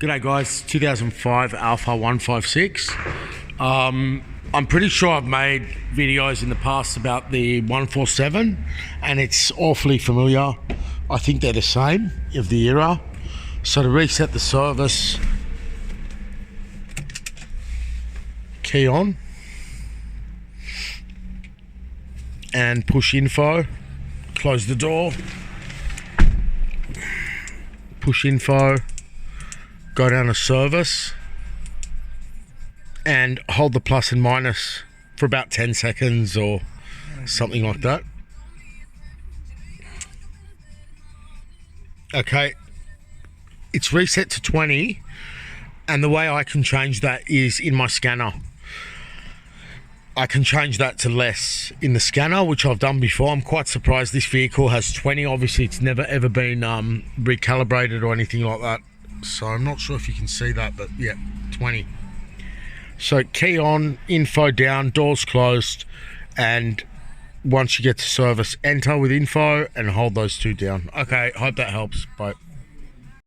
G'day guys, 2005 Alfa 156. I'm pretty sure I've made videos in the past about the 147 and it's awfully familiar. I think they're the same of the era. So to reset the service, key on and push info, close the door, push info, go down to service and hold the plus and minus for about 10 seconds or something like that. Okay, it's reset to 20 and the way I can change that is in my scanner. I can change that to less in the scanner, which I've done before. I'm quite surprised this vehicle has 20. Obviously it's never ever been recalibrated or anything like that, so I'm not sure if you can see that, but yeah, 20. So key on, info down, doors closed, and once you get to service, enter with info and hold those two down. Okay, hope that helps. Bye.